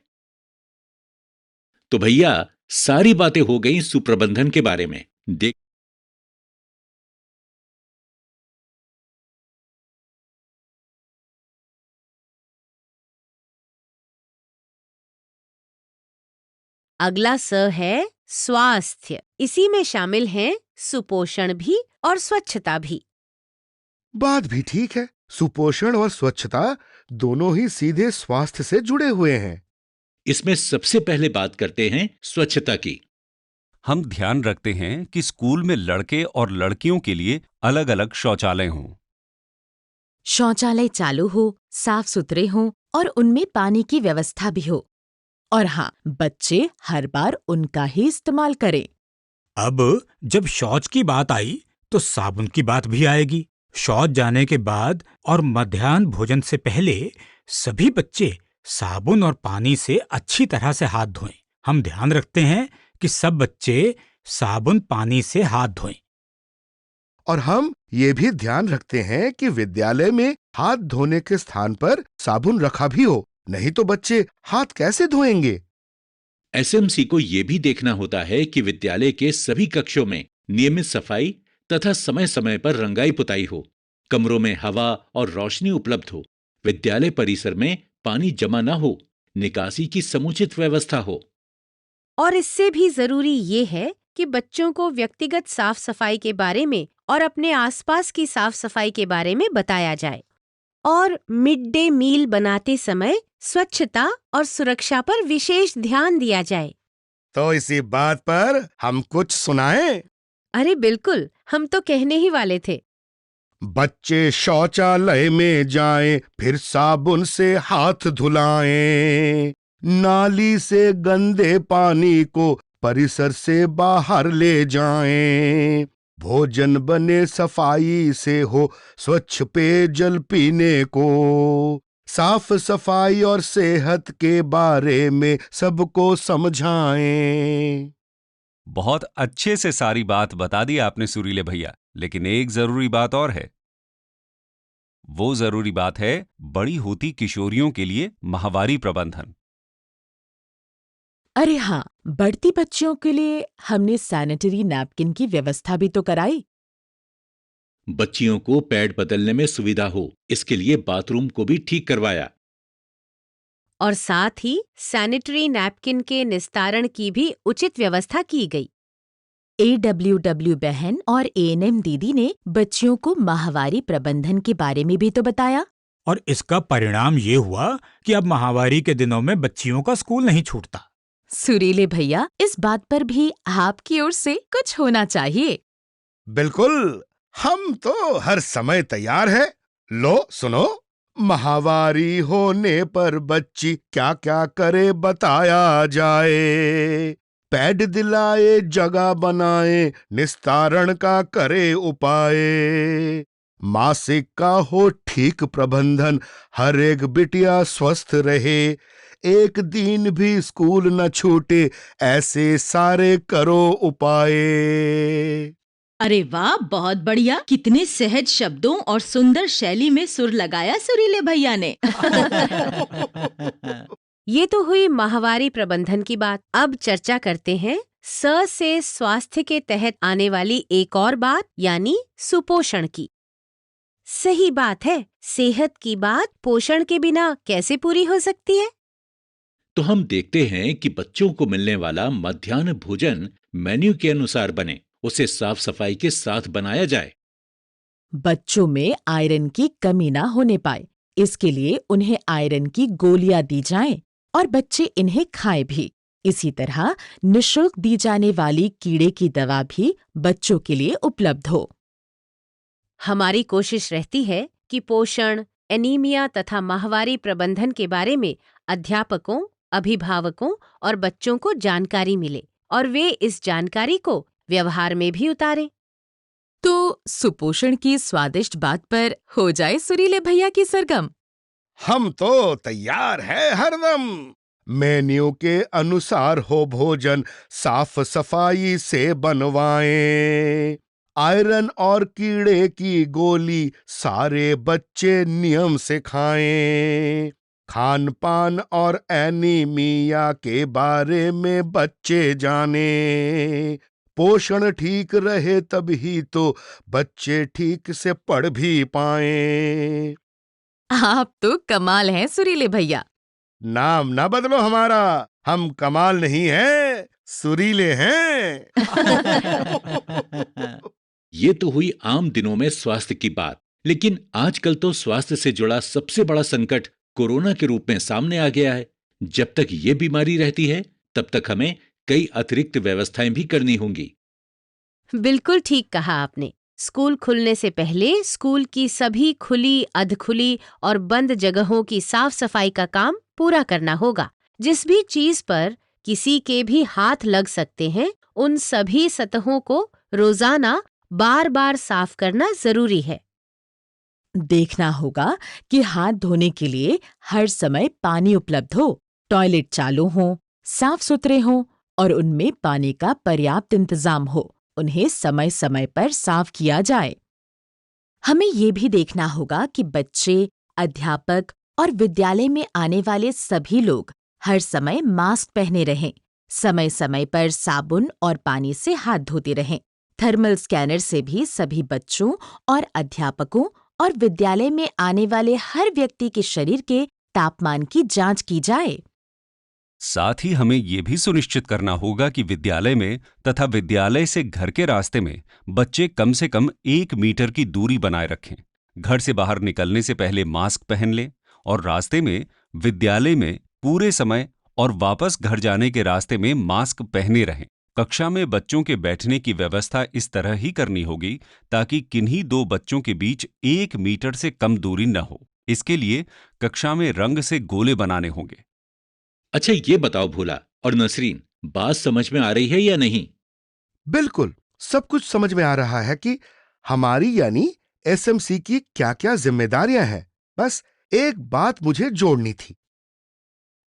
तो भैया, सारी बातें हो गई सुप्रबंधन के बारे में। देख अगला स है स्वास्थ्य। इसी में शामिल हैं सुपोषण भी और स्वच्छता भी। बात भी ठीक है, सुपोषण और स्वच्छता दोनों ही सीधे स्वास्थ्य से जुड़े हुए हैं। इसमें सबसे पहले बात करते हैं स्वच्छता की। हम ध्यान रखते हैं कि स्कूल में लड़के और लड़कियों के लिए अलग अलग शौचालय हों। शौचालय चालू हो, साफ सुथरे हों और उनमें पानी की व्यवस्था भी हो। और हाँ, बच्चे हर बार उनका ही इस्तेमाल करें। अब जब शौच की बात आई तो साबुन की बात भी आएगी। शौच जाने के बाद और मध्याह्न भोजन से पहले सभी बच्चे साबुन और पानी से अच्छी तरह से हाथ धोएं। हम ध्यान रखते हैं कि सब बच्चे साबुन पानी से हाथ धोएं। और हम ये भी ध्यान रखते हैं कि विद्यालय में हाथ धोने के स्थान पर साबुन रखा भी हो, नहीं तो बच्चे हाथ कैसे धोएंगे। एसएमसी को यह भी देखना होता है कि विद्यालय के सभी कक्षों में नियमित सफाई तथा समय समय पर रंगाई पुताई हो, कमरों में हवा और रोशनी उपलब्ध हो, विद्यालय परिसर में पानी जमा न हो, निकासी की समुचित व्यवस्था हो। और इससे भी जरूरी ये है कि बच्चों को व्यक्तिगत साफ सफाई के बारे में और अपने आसपास की साफ सफाई के बारे में बताया जाए और मिड डे मील बनाते समय स्वच्छता और सुरक्षा पर विशेष ध्यान दिया जाए। तो इसी बात पर हम कुछ सुनाएं? अरे बिल्कुल, हम तो कहने ही वाले थे। बच्चे शौचालय में जाएं, फिर साबुन से हाथ धुलाएं, नाली से गंदे पानी को परिसर से बाहर ले जाएं, भोजन बने सफाई से हो, स्वच्छ पेयजल पीने को, साफ सफाई और सेहत के बारे में सबको समझाएं। बहुत अच्छे से सारी बात बता दी आपने सुरीले भैया, लेकिन एक जरूरी बात और है। वो जरूरी बात है बड़ी होती किशोरियों के लिए माहवारी प्रबंधन। अरे हाँ, बढ़ती बच्चियों के लिए हमने सैनिटरी नैपकिन की व्यवस्था भी तो कराई। बच्चियों को पैड बदलने में सुविधा हो, इसके लिए बाथरूम को भी ठीक करवाया। और साथ ही सैनिटरी नैपकिन के निस्तारण की भी उचित व्यवस्था की गई। AWW बहन और ANM दीदी ने बच्चियों को माहवारी प्रबंधन के बारे में भी तो बताया। और इसका परिणाम ये हुआ कि अब माहवारी के दिनों में बच्चियों का स्कूल नहीं छूटता। सुरीले भैया, इस बात पर भी आपकी ओर से कुछ होना चाहिए। बिल्कुल, हम तो हर समय तैयार है। लो सुनो, माहवारी होने पर बच्ची क्या क्या करे बताया जाए। पैड दिलाए, जगह बनाए, निस्तारण का करे उपाय, मासिक का हो ठीक प्रबंधन, हर एक बिटिया स्वस्थ रहे, एक दिन भी स्कूल न छूटे, ऐसे सारे करो उपाय। अरे वाह, बहुत बढ़िया। कितने सहज शब्दों और सुंदर शैली में सुर लगाया सुरीले भैया ने। ये तो हुई माहवारी प्रबंधन की बात। अब चर्चा करते हैं स से स्वास्थ्य के तहत आने वाली एक और बात, यानी सुपोषण की। सही बात है, सेहत की बात पोषण के बिना कैसे पूरी हो सकती है? तो हम देखते हैं कि बच्चों को मिलने वाला मध्याह्न भोजन मेन्यू के अनुसार बने, उसे साफ सफाई के साथ बनाया जाए। बच्चों में आयरन की कमी ना होने पाए, इसके लिए उन्हें आयरन की गोलियां दी जाएं और बच्चे इन्हें खाएं भी। इसी तरह निःशुल्क दी जाने वाली कीड़े की दवा भी बच्चों के लिए उपलब्ध हो। हमारी कोशिश रहती है कि पोषण, एनीमिया तथा माहवारी प्रबंधन के बारे में अध्यापकों, अभिभावकों और बच्चों को जानकारी मिले और वे इस जानकारी को व्यवहार में भी उतारें। तो सुपोषण की स्वादिष्ट बात पर हो जाए सुरीले भैया की सरगम। हम तो तैयार है हरदम। मेन्यू के अनुसार हो भोजन, साफ सफाई से बनवाएं, आयरन और कीड़े की गोली सारे बच्चे नियम से खाएं, खान पान और एनीमिया के बारे में बच्चे जाने, पोषण ठीक रहे तभी तो बच्चे ठीक से पढ़ भी पाएं। आप तो कमाल हैं सुरीले भैया। नाम ना बदलो हमारा, हम कमाल नहीं हैं, सुरीले हैं। ये तो हुई आम दिनों में स्वास्थ्य की बात, लेकिन आजकल तो स्वास्थ्य से जुड़ा सबसे बड़ा संकट कोरोना के रूप में सामने आ गया है। जब तक ये बीमारी रहती है, तब तक हमें कई अतिरिक्त व्यवस्थाएं भी करनी होंगी। बिल्कुल ठीक कहा आपने। स्कूल खुलने से पहले स्कूल की सभी खुली, अधखुली और बंद जगहों की साफ सफाई का काम पूरा करना होगा। जिस भी चीज पर किसी के भी हाथ लग सकते हैं, उन सभी सतहों को रोजाना बार बार साफ करना जरूरी है। देखना होगा कि हाथ धोने के लिए हर समय पानी उपलब्ध हो, टॉयलेट चालू हो, साफ सुथरे हो और उनमें पानी का पर्याप्त इंतजाम हो। उन्हें समय समय पर साफ किया जाए। हमें ये भी देखना होगा कि बच्चे, अध्यापक और विद्यालय में आने वाले सभी लोग हर समय मास्क पहने रहें, समय समय पर साबुन और पानी से हाथ धोते रहें। थर्मल स्कैनर से भी सभी बच्चों और अध्यापकों और विद्यालय में आने वाले हर व्यक्ति के शरीर के तापमान की जांच की जाए। साथ ही हमें ये भी सुनिश्चित करना होगा कि विद्यालय में तथा विद्यालय से घर के रास्ते में बच्चे कम से कम 1 मीटर की दूरी बनाए रखें। घर से बाहर निकलने से पहले मास्क पहन लें और रास्ते में, विद्यालय में पूरे समय और वापस घर जाने के रास्ते में मास्क पहने रहें। कक्षा में बच्चों के बैठने की व्यवस्था इस तरह ही करनी होगी ताकि किन्हीं 2 बच्चों के बीच 1 मीटर से कम दूरी न हो। इसके लिए कक्षा में रंग से गोले बनाने होंगे। अच्छा, ये बताओ भोला और नसरीन, बात समझ में आ रही है या नहीं? बिल्कुल, सब कुछ समझ में आ रहा है कि हमारी यानी एसएमसी की क्या-क्या जिम्मेदारियां हैं। बस एक बात मुझे जोड़नी थी।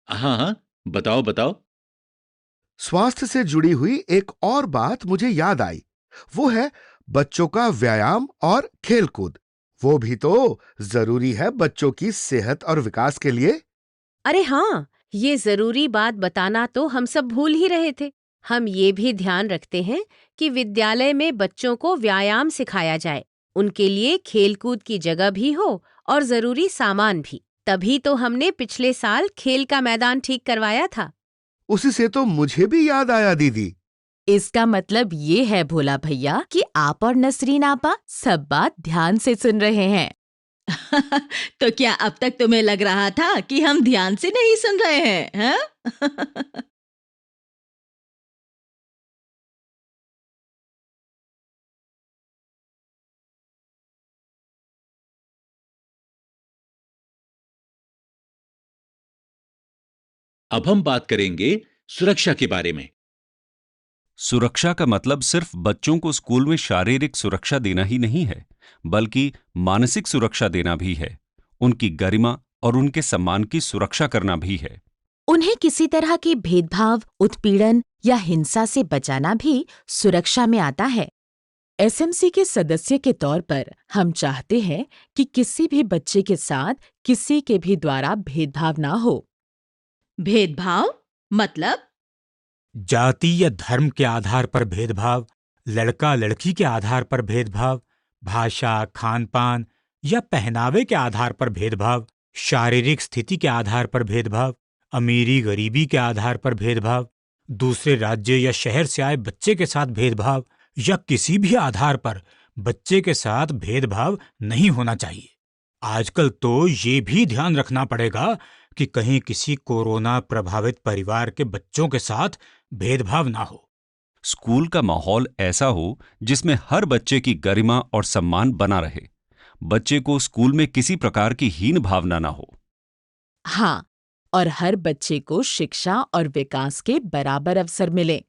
हाँ हाँ, बताओ बताओ। स्वास्थ्य से जुड़ी हुई एक और बात मुझे याद आई। वो है बच्चों का व्यायाम और खेलकूद। वो भी तो जरूरी है बच्चों की सेहत और विकास के लिए। अरे हाँ, ये जरूरी बात बताना तो हम सब भूल ही रहे थे। हम ये भी ध्यान रखते हैं कि विद्यालय में बच्चों को व्यायाम सिखाया जाए, उनके लिए खेलकूद की जगह भी हो और जरूरी सामान भी। तभी तो हमने पिछले साल खेल का मैदान ठीक करवाया था। उसी से तो मुझे भी याद आया दीदी। इसका मतलब ये है भोला भैया कि आप और नसरीन आपा सब बात ध्यान से सुन रहे हैं। तो क्या अब तक तुम्हें लग रहा था कि हम ध्यान से नहीं सुन रहे हैं, हैं? अब हम बात करेंगे सुरक्षा के बारे में। सुरक्षा का मतलब सिर्फ बच्चों को स्कूल में शारीरिक सुरक्षा देना ही नहीं है, बल्कि मानसिक सुरक्षा देना भी है। उनकी गरिमा और उनके सम्मान की सुरक्षा करना भी है। उन्हें किसी तरह के भेदभाव, उत्पीड़न या हिंसा से बचाना भी सुरक्षा में आता है। एसएमसी के सदस्य के तौर पर हम चाहते हैं कि किसी भी बच्चे के साथ किसी के भी द्वारा भेदभाव ना हो। भेदभाव मतलब? जाति या धर्म के आधार पर भेदभाव, लड़का लड़की के आधार पर भेदभाव, भाषा, खान पान या पहनावे के आधार पर भेदभाव, शारीरिक स्थिति के आधार पर भेदभाव, अमीरी गरीबी के आधार पर भेदभाव, दूसरे राज्य या शहर से आए बच्चे के साथ भेदभाव या किसी भी आधार पर बच्चे के साथ भेदभाव नहीं होना चाहिए। आजकल तो ये भी ध्यान रखना पड़ेगा कि कहीं किसी कोरोना प्रभावित परिवार के बच्चों के साथ भेदभाव ना हो। स्कूल का माहौल ऐसा हो जिसमें हर बच्चे की गरिमा और सम्मान बना रहे। बच्चे को स्कूल में किसी प्रकार की हीन भावना ना हो। हाँ, और हर बच्चे को शिक्षा और विकास के बराबर अवसर मिले।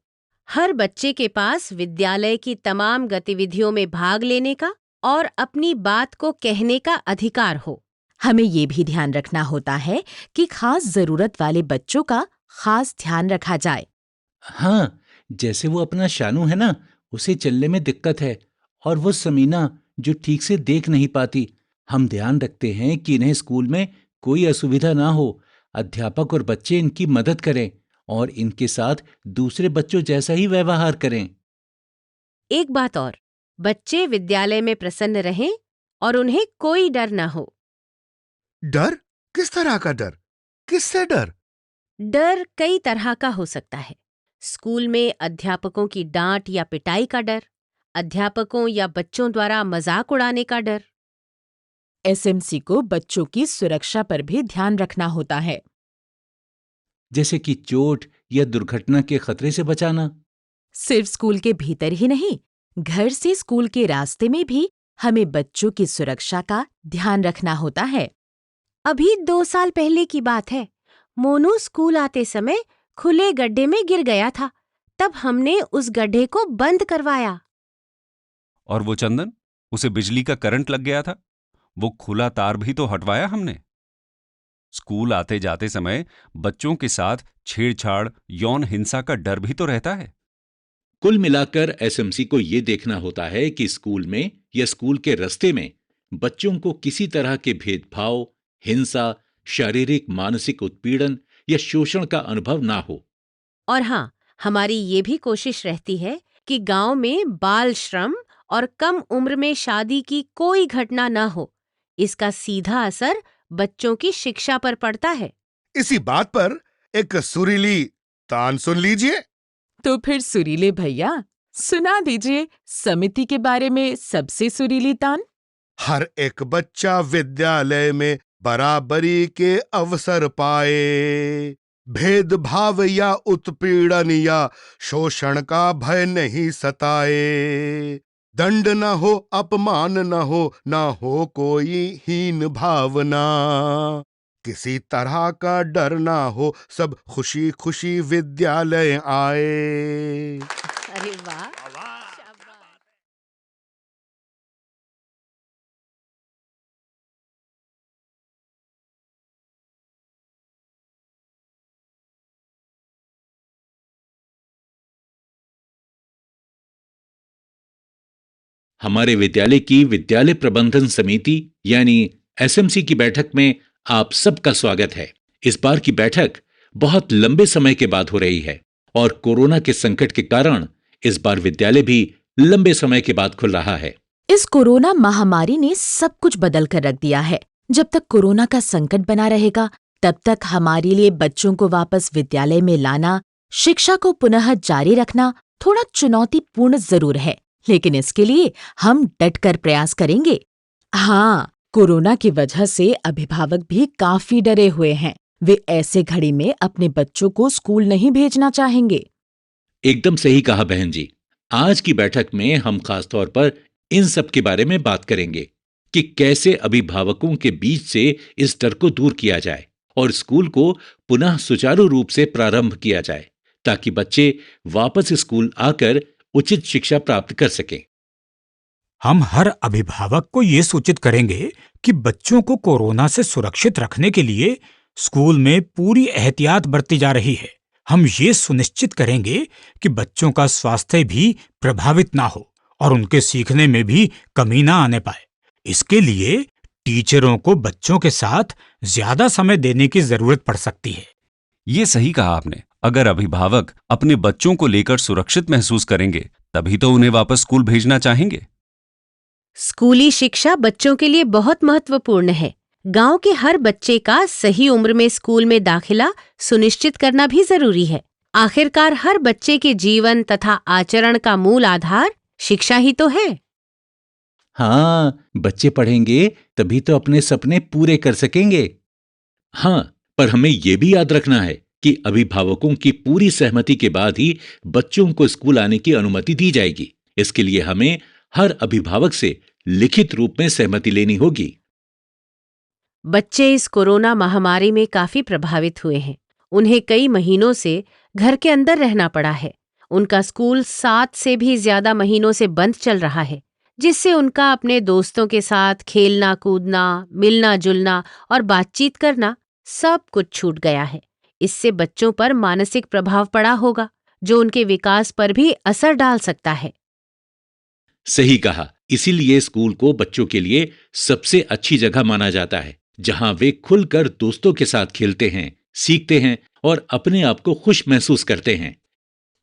हर बच्चे के पास विद्यालय की तमाम गतिविधियों में भाग लेने का और अपनी बात को कहने का अधिकार हो। हमें ये भी ध्यान रखना होता है कि खास जरूरत वाले बच्चों का खास ध्यान रखा जाए। हाँ, जैसे वो अपना शानू है ना, उसे चलने में दिक्कत है, और वो समीना जो ठीक से देख नहीं पाती। हम ध्यान रखते हैं कि इन्हें स्कूल में कोई असुविधा ना हो। अध्यापक और बच्चे इनकी मदद करें और इनके साथ दूसरे बच्चों जैसा ही व्यवहार करें। एक बात और, बच्चे विद्यालय में प्रसन्न रहें और उन्हें कोई डर न हो। डर? किस तरह का डर? किससे डर? डर कई तरह का हो सकता है। स्कूल में अध्यापकों की डांट या पिटाई का डर, अध्यापकों या बच्चों द्वारा मजाक उड़ाने का डर। एसएमसी को बच्चों की सुरक्षा पर भी ध्यान रखना होता है, जैसे कि चोट या दुर्घटना के खतरे से बचाना। सिर्फ स्कूल के भीतर ही नहीं, घर से स्कूल के रास्ते में भी हमें बच्चों की सुरक्षा का ध्यान रखना होता है। अभी 2 साल पहले की बात है। मोनू स्कूल आते समय खुले गड्ढे में गिर गया था। तब हमने उस गड्ढे को बंद करवाया। और वो चंदन, उसे बिजली का करंट लग गया था, वो खुला तार भी तो हटवाया हमने। स्कूल आते जाते समय बच्चों के साथ छेड़छाड़, यौन हिंसा का डर भी तो रहता है। कुल मिलाकर एसएमसी को ये देखना होता है कि स्कूल में या स्कूल के रास्ते में बच्चों को किसी तरह के भेदभाव, हिंसा, शारीरिक मानसिक उत्पीड़न या शोषण का अनुभव ना हो। और हाँ, हमारी ये भी कोशिश रहती है कि गांव में बाल श्रम और कम उम्र में शादी की कोई घटना न हो। इसका सीधा असर बच्चों की शिक्षा पर पड़ता है। इसी बात पर एक सुरीली तान सुन लीजिए। तो फिर सुरीले भैया सुना दीजिए समिति के बारे में सबसे सुरीली तान। हर एक बच्चा विद्यालय में बराबरी के अवसर पाए, भेदभाव या उत्पीड़न या शोषण का भय नहीं सताए, दंड न हो, अपमान न हो कोई हीन भावना, किसी तरह का डर ना हो, सब खुशी खुशी विद्यालय आए। अरे वाह, हमारे विद्यालय की विद्यालय प्रबंधन समिति यानी एसएमसी की बैठक में आप सबका स्वागत है। इस बार की बैठक बहुत लंबे समय के बाद हो रही है और कोरोना के संकट के कारण इस बार विद्यालय भी लंबे समय के बाद खुल रहा है। इस कोरोना महामारी ने सब कुछ बदल कर रख दिया है। जब तक कोरोना का संकट बना रहेगा तब तक हमारे लिए बच्चों को वापस विद्यालय में लाना, शिक्षा को पुनः जारी रखना थोड़ा चुनौतीपूर्ण जरूर है, लेकिन इसके लिए हम डटकर प्रयास करेंगे। हाँ, कोरोना की वजह से अभिभावक भी काफी डरे हुए हैं। वे ऐसे घड़ी में अपने बच्चों को स्कूल नहीं भेजना चाहेंगे। एकदम सही कहा बहन जी। आज की बैठक में हम खास तौर पर इन सब के बारे में बात करेंगे कि कैसे अभिभावकों के बीच से इस डर को दूर किया जाए और स्कूल को पुनः सुचारू रूप से प्रारंभ किया जाए, ताकि बच्चे वापस स्कूल आकर उचित शिक्षा प्राप्त कर सकें। हम हर अभिभावक को ये सूचित करेंगे कि बच्चों को कोरोना से सुरक्षित रखने के लिए स्कूल में पूरी एहतियात बरती जा रही है। हम ये सुनिश्चित करेंगे कि बच्चों का स्वास्थ्य भी प्रभावित ना हो और उनके सीखने में भी कमी ना आने पाए। इसके लिए टीचरों को बच्चों के साथ ज्यादा समय देने की जरूरत पड़ सकती है। ये सही कहा आपने। अगर अभिभावक अपने बच्चों को लेकर सुरक्षित महसूस करेंगे तभी तो उन्हें वापस स्कूल भेजना चाहेंगे। स्कूली शिक्षा बच्चों के लिए बहुत महत्वपूर्ण है। गांव के हर बच्चे का सही उम्र में स्कूल में दाखिला सुनिश्चित करना भी जरूरी है। आखिरकार हर बच्चे के जीवन तथा आचरण का मूल आधार शिक्षा ही तो है। हाँ, बच्चे पढ़ेंगे तभी तो अपने सपने पूरे कर सकेंगे। हाँ, पर हमें यह भी याद रखना है कि अभिभावकों की पूरी सहमति के बाद ही बच्चों को स्कूल आने की अनुमति दी जाएगी। इसके लिए हमें हर अभिभावक से लिखित रूप में सहमति लेनी होगी। बच्चे इस कोरोना महामारी में काफी प्रभावित हुए हैं। उन्हें कई महीनों से घर के अंदर रहना पड़ा है। उनका स्कूल 7 से भी ज्यादा महीनों से बंद चल रहा है, जिससे उनका अपने दोस्तों के साथ खेलना कूदना, मिलना जुलना और बातचीत करना सब कुछ छूट गया है। इससे बच्चों पर मानसिक प्रभाव पड़ा होगा, जो उनके विकास पर भी असर डाल सकता है। सही कहा। इसीलिए स्कूल को बच्चों के लिए सबसे अच्छी जगह माना जाता है, जहां वे खुलकर दोस्तों के साथ खेलते हैं, सीखते हैं और अपने आप को खुश महसूस करते हैं।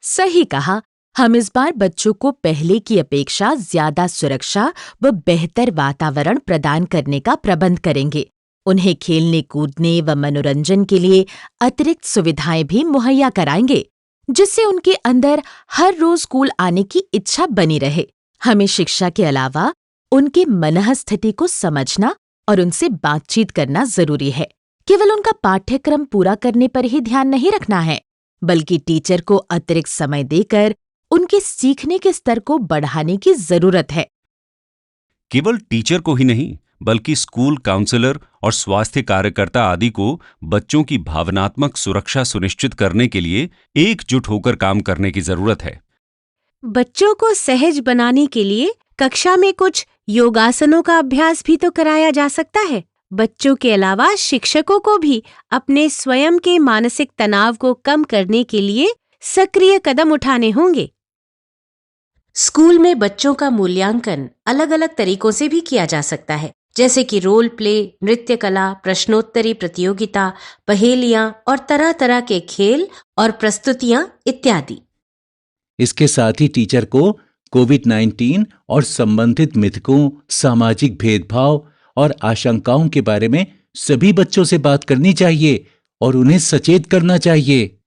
सही कहा। हम इस बार बच्चों को पहले की अपेक्षा ज्यादा सुरक्षा व बेहतर वातावरण प्रदान करने का प्रबंध करेंगे। उन्हें खेलने कूदने व मनोरंजन के लिए अतिरिक्त सुविधाएं भी मुहैया कराएंगे, जिससे उनके अंदर हर रोज स्कूल आने की इच्छा बनी रहे। हमें शिक्षा के अलावा उनके मनः स्थिति को समझना और उनसे बातचीत करना जरूरी है। केवल उनका पाठ्यक्रम पूरा करने पर ही ध्यान नहीं रखना है, बल्कि टीचर को अतिरिक्त समय देकर उनके सीखने के स्तर को बढ़ाने की जरूरत है। केवल टीचर को ही नहीं, बल्कि स्कूल काउंसलर और स्वास्थ्य कार्यकर्ता आदि को बच्चों की भावनात्मक सुरक्षा सुनिश्चित करने के लिए एकजुट होकर काम करने की जरूरत है। बच्चों को सहज बनाने के लिए कक्षा में कुछ योगासनों का अभ्यास भी तो कराया जा सकता है। बच्चों के अलावा शिक्षकों को भी अपने स्वयं के मानसिक तनाव को कम करने के लिए सक्रिय कदम उठाने होंगे। स्कूल में बच्चों का मूल्यांकन अलग-अलग तरीकों से भी किया जा सकता है, जैसे कि रोल प्ले, नृत्य कला, प्रश्नोत्तरी प्रतियोगिता, पहेलियां और तरह-तरह के खेल और प्रस्तुतियां इत्यादि। इसके साथ ही टीचर को कोविड-19 और संबंधित मिथकों, सामाजिक भेदभाव और आशंकाओं के बारे में सभी बच्चों से बात करनी चाहिए और उन्हें सचेत करना चाहिए।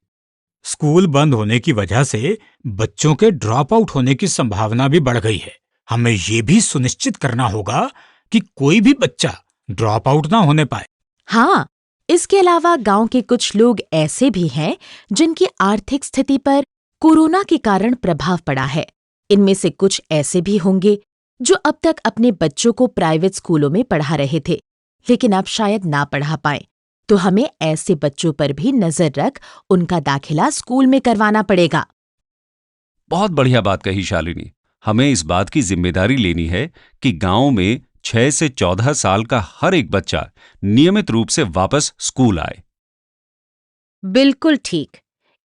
स्कूल बंद होने की वजह से बच्चों के ड्रॉप आउट होने की संभावना भी बढ़ गई है। हमें ये भी सुनिश्चित करना होगा कि कोई भी बच्चा ड्रॉप आउट ना होने पाए। हाँ, इसके अलावा गांव के कुछ लोग ऐसे भी हैं जिनकी आर्थिक स्थिति पर कोरोना के कारण प्रभाव पड़ा है। इनमें से कुछ ऐसे भी होंगे जो अब तक अपने बच्चों को प्राइवेट स्कूलों में पढ़ा रहे थे, लेकिन अब शायद ना पढ़ा पाए। तो हमें ऐसे बच्चों पर भी नजर रख उनका दाखिला स्कूल में करवाना पड़ेगा। बहुत बढ़िया बात कही शालिनी। हमें इस बात की जिम्मेदारी लेनी है कि गांव में 6 से 14 साल का हर एक बच्चा नियमित रूप से वापस स्कूल आए। बिल्कुल ठीक।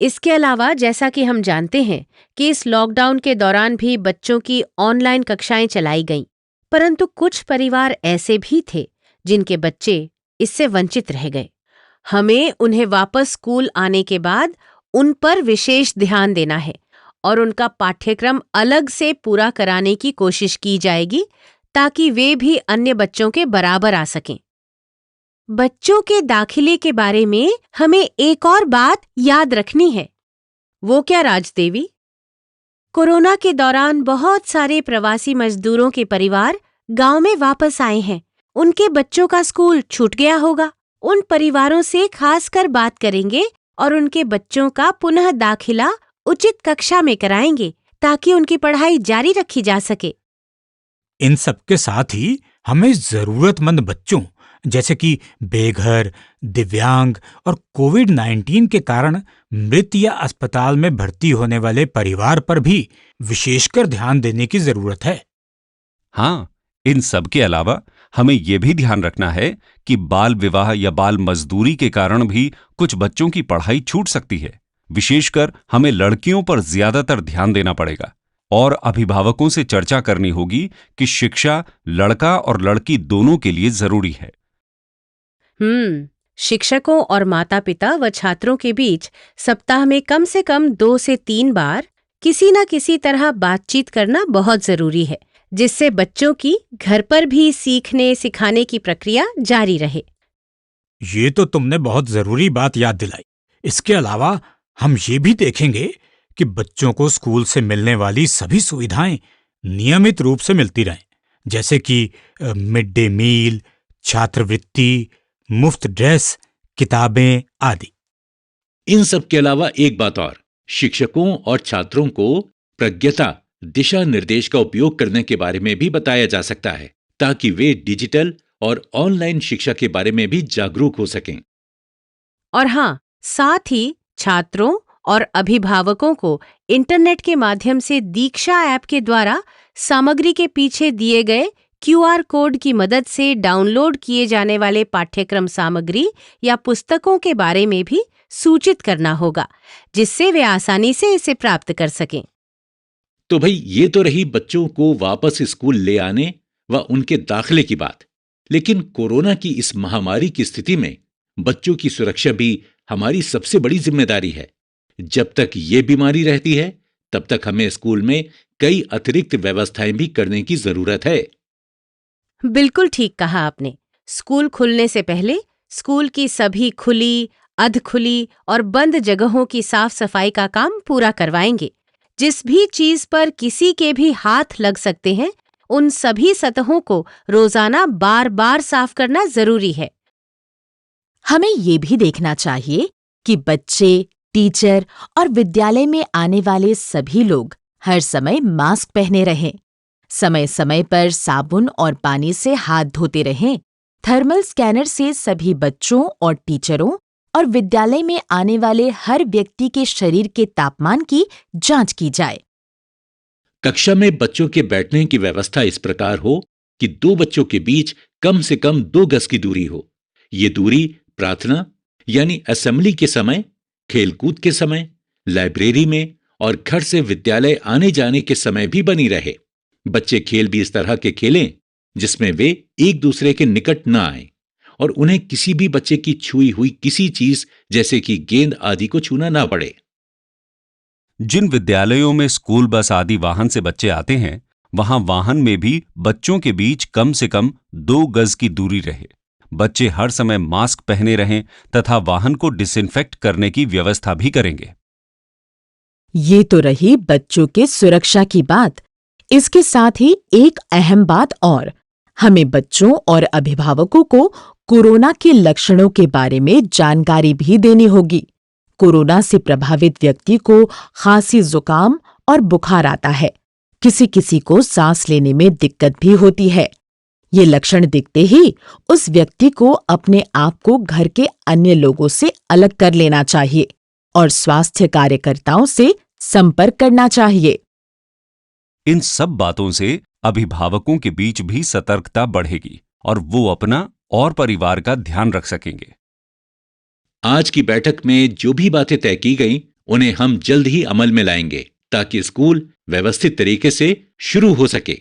इसके अलावा जैसा कि हम जानते हैं कि इस लॉकडाउन के दौरान भी बच्चों की ऑनलाइन कक्षाएं चलाई गईं, परंतु कुछ परिवार ऐसे भी थे जिनके बच्चे इससे वंचित रह गए। हमें उन्हें वापस स्कूल आने के बाद उन पर विशेष ध्यान देना है और उनका पाठ्यक्रम अलग से पूरा कराने की कोशिश की जाएगी ताकि वे भी अन्य बच्चों के बराबर आ सकें। बच्चों के दाखिले के बारे में हमें एक और बात याद रखनी है। वो क्या राजदेवी? कोरोना के दौरान बहुत सारे प्रवासी मजदूरों के परिवार गांव में वापस आए हैं। उनके बच्चों का स्कूल छूट गया होगा। उन परिवारों से खासकर बात करेंगे और उनके बच्चों का पुनः दाखिला उचित कक्षा में कराएंगे ताकि उनकी पढ़ाई जारी रखी जा सके। इन सबके साथ ही हमें जरूरतमंद बच्चों जैसे कि बेघर, दिव्यांग और कोविड-19 के कारण मृत या अस्पताल में भर्ती होने वाले परिवार पर भी विशेषकर ध्यान देने की जरूरत है। हाँ, इन सब के अलावा हमें यह भी ध्यान रखना है कि बाल विवाह या बाल मजदूरी के कारण भी कुछ बच्चों की पढ़ाई छूट सकती है। विशेषकर हमें लड़कियों पर ज्यादातर ध्यान देना पड़ेगा और अभिभावकों से चर्चा करनी होगी कि शिक्षा लड़का और लड़की दोनों के लिए जरूरी है। शिक्षकों और माता-पिता व छात्रों के बीच सप्ताह में कम से कम 2 से 3 बार किसी न किसी तरह बातचीत करना बहुत जरूरी है, जिससे बच्चों की घर पर भी सीखने सिखाने की प्रक्रिया जारी रहे। ये तो तुमने बहुत जरूरी बात याद दिलाई। इसके अलावा हम ये भी देखेंगे कि बच्चों को स्कूल से मिलने वाली सभी सुविधाएं नियमित रूप से मिलती रहें, जैसे कि मिड डे मील, छात्रवृत्ति, मुफ्त ड्रेस, किताबें आदि। इन सब के अलावा एक बात और, शिक्षकों और छात्रों को प्रज्ञता दिशा निर्देश का उपयोग करने के बारे में भी बताया जा सकता है ताकि वे डिजिटल और ऑनलाइन शिक्षा के बारे में भी जागरूक हो सकें। और हाँ, साथ ही छात्रों और अभिभावकों को इंटरनेट के माध्यम से दीक्षा ऐप के द्वारा सामग्री के पीछे दिए गए QR कोड की मदद से डाउनलोड किए जाने वाले पाठ्यक्रम सामग्री या पुस्तकों के बारे में भी सूचित करना होगा, जिससे वे आसानी से इसे प्राप्त कर सकें। तो भाई, ये तो रही बच्चों को वापस स्कूल ले आने व उनके दाखिले की बात। लेकिन कोरोना की इस महामारी की स्थिति में बच्चों की सुरक्षा भी हमारी सबसे बड़ी जिम्मेदारी है। जब तक ये बीमारी रहती है, तब तक हमें स्कूल में कई अतिरिक्त व्यवस्थाएं भी करने की जरूरत है। बिल्कुल ठीक कहा आपने। स्कूल खुलने से पहले स्कूल की सभी खुली, अधखुली और बंद जगहों की साफ सफाई का काम पूरा करवाएंगे। जिस भी चीज पर किसी के भी हाथ लग सकते हैं, उन सभी सतहों को रोजाना बार बार साफ करना जरूरी है। हमें ये भी देखना चाहिए कि बच्चे, टीचर और विद्यालय में आने वाले सभी लोग हर समय मास्क पहने रहें, समय समय पर साबुन और पानी से हाथ धोते रहें, थर्मल स्कैनर से सभी बच्चों और टीचरों और विद्यालय में आने वाले हर व्यक्ति के शरीर के तापमान की जांच की जाए। कक्षा में बच्चों के बैठने की व्यवस्था इस प्रकार हो कि 2 बच्चों के बीच कम से कम 2 गज की दूरी हो। ये दूरी प्रार्थना यानी असेंबली के समय, खेलकूद के समय, लाइब्रेरी में और घर से विद्यालय आने जाने के समय भी बनी रहे। बच्चे खेल भी इस तरह के खेलें जिसमें वे एक दूसरे के निकट न आएं और उन्हें किसी भी बच्चे की छुई हुई किसी चीज जैसे कि गेंद आदि को छूना ना पड़े। जिन विद्यालयों में स्कूल बस आदि वाहन से बच्चे आते हैं, वहां वाहन में भी बच्चों के बीच कम से कम 2 गज की दूरी रहे। बच्चे हर समय मास्क पहने रहें तथा वाहन को डिसइंफेक्ट करने की व्यवस्था भी करेंगे। ये तो रही बच्चों के सुरक्षा की बात। इसके साथ ही एक अहम बात और, हमें बच्चों और अभिभावकों को कोरोना के लक्षणों के बारे में जानकारी भी देनी होगी। कोरोना से प्रभावित व्यक्ति को खांसी, जुकाम और बुखार आता है। किसी किसी को सांस लेने में दिक्कत भी होती है। ये लक्षण दिखते ही उस व्यक्ति को अपने आप को घर के अन्य लोगों से अलग कर लेना चाहिए और स्वास्थ्य कार्यकर्ताओं से संपर्क करना चाहिए। इन सब बातों से अभिभावकों के बीच भी सतर्कता बढ़ेगी और वो अपना और परिवार का ध्यान रख सकेंगे। आज की बैठक में जो भी बातें तय की गईं, उन्हें हम जल्द ही अमल में लाएंगे ताकि स्कूल व्यवस्थित तरीके से शुरू हो सके।